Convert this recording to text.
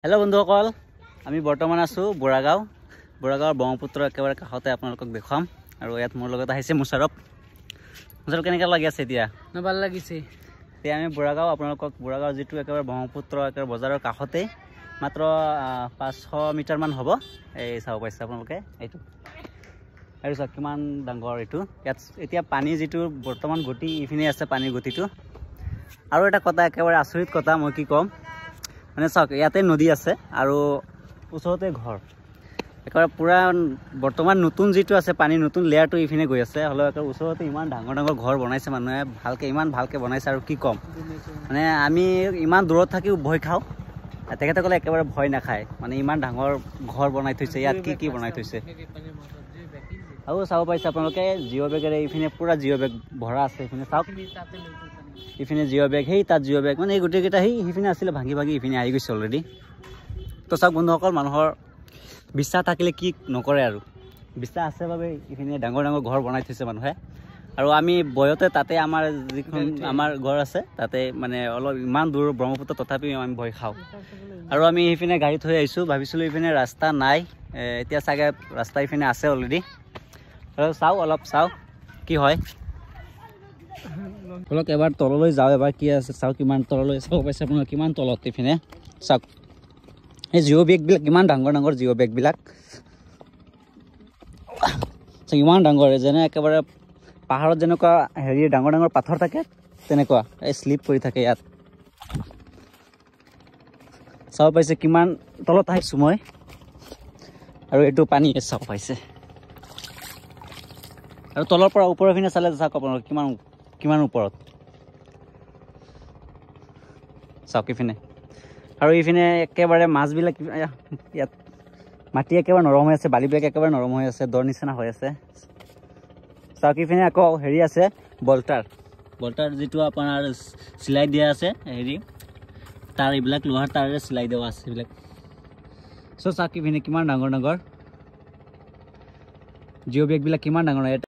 hello बंधुসকল আমি বৰ্তমান আছো বুঢ়াগাঁও ব্ৰহ্মপুত্ৰ একেবাৰে কাষতে আপোনালোকক দেখাম আৰু ইয়াত মোৰ লগত আহিছে মুছাৰফ কেনেকৈ লাগি আছে এতিয়া ভাল লাগিছে এতিয়া আমি বুঢ়াগাঁও আপোনালোকক বুঢ়াগাঁও যেটো একেবাৰে ব্ৰহ্মপুত্ৰ একেবাৰে বজাৰৰ কাষতে মাত্ৰ 500 মিটাৰ মান হ'ব এই চাও পাইছে আপোনালোকে এইটো আৰু চাওক কিমান ডাঙৰ এইটো ইয়াত এতিয়া পানী যেটো বৰ্তমান গতি ইফিনে আছে পানীৰ গতিটো আৰু এটা কথা একেবাৰে আচৰিত কথা মই কি কম মানে চাওক ইয়াতে নদী আছে আৰু ওচৰতে ঘৰ একেবাৰে পুৰা বৰ্তমান নতুন যেটো আছে পানী নতুন লেয়াৰটো ইফিনে গৈ আছে হলো একেবাৰে ওচৰতে ইমান ডাঙৰ ডাঙৰ ঘৰ বনাইছে মানুহে ভালকে ইমান ভালকে বনাইছে আৰু কি কম মানে আমি ইমান দূৰত থাকি ভয় খাও তেখেতে ক'লে একেবাৰে ভয় নাখায় মানে ইমান ডাঙৰ ঘৰ বনাই থৈছে ইয়াত কি বনাই থৈছে আৰু চাব পাইছে আপোনালোকে জিঅ' বেগেৰে ইফিনে পুৰা জিঅ' বেগ ভৰা আছে ইফিনে চাওক ইফিনে জিঅ' বেগ হেই তাত জিঅ' বেগ মানে এই গোটেইকেইটা ইফিনে আছিলে ভাঙি ভাঙি ইফিনে আহি গৈছে অলৰেডি তো চাওক বন্ধুসকল মানুহৰ বিশ্বাস থাকিলে কি নকৰে আৰু বিশ্বাস আছে বাবে ইফিনে ডাঙৰ ডাঙৰ ঘৰ বনাই থৈছে মানুহে আৰু আমি বয়তে তাতে আমাৰ যিখন আমাৰ ঘৰ আছে তাতে মানে অলপ ইমান দূৰ ব্ৰহ্মপুত্ৰ তথাপিও আমি ভয় খাওঁ আৰু আমি ইফিনে গাড়ী থৈ আহিছোঁ ভাবিছিলোঁ ইফিনে ৰাস্তা নাই এতিয়া চাগে ৰাস্তা ইফিনে আছে অলৰেডি আৰু চাও অলপ চাও কি হয় বলক এবাৰ তললৈ যাও এবাৰ কি আছে চাও কিমান তললৈ চাও পাইছে আপোনালোকে কিমান তলত ইফিনে চাওক এই জিঅ' বেগবিলাক কিমান ডাঙৰ ডাঙৰ জিঅ' বেগবিলাক ইমান ডাঙৰ যেনে একেবাৰে পাহাৰত যেনেকুৱা হেৰি ডাঙৰ ডাঙৰ পাথৰ থাকে তেনেকুৱা এই স্লিপ কৰি থাকে ইয়াত চাও পাইছে কিমান তলত আহিছোঁ মই আৰু এইটো পানী চাও পাইছে আৰু তলৰ পৰা ওপৰৰ পিনে চালে চাওক আপোনালোকে কিমান কিমান ওপৰত চাওক ইফিনে আৰু ইফিনে একেবাৰে মাছবিলাক ইয়াত মাটি একেবাৰে নৰম হৈ আছে বালিবিলাক একেবাৰে নৰম হৈ আছে দৰ নিচিনা হৈ আছে চাওক ইফিনে আকৌ হেৰি আছে বল্টাৰ যেটো আপোনাৰ চিলাই দিয়া আছে হেৰি তাৰ এইবিলাক লোহাৰ তাৰেৰে চিলাই দিয়া আছে এইবিলাক চাওক ইফিনে কিমান ডাঙৰ ডাঙৰ জিঅ' বেগবিলাক কিমান ডাঙৰ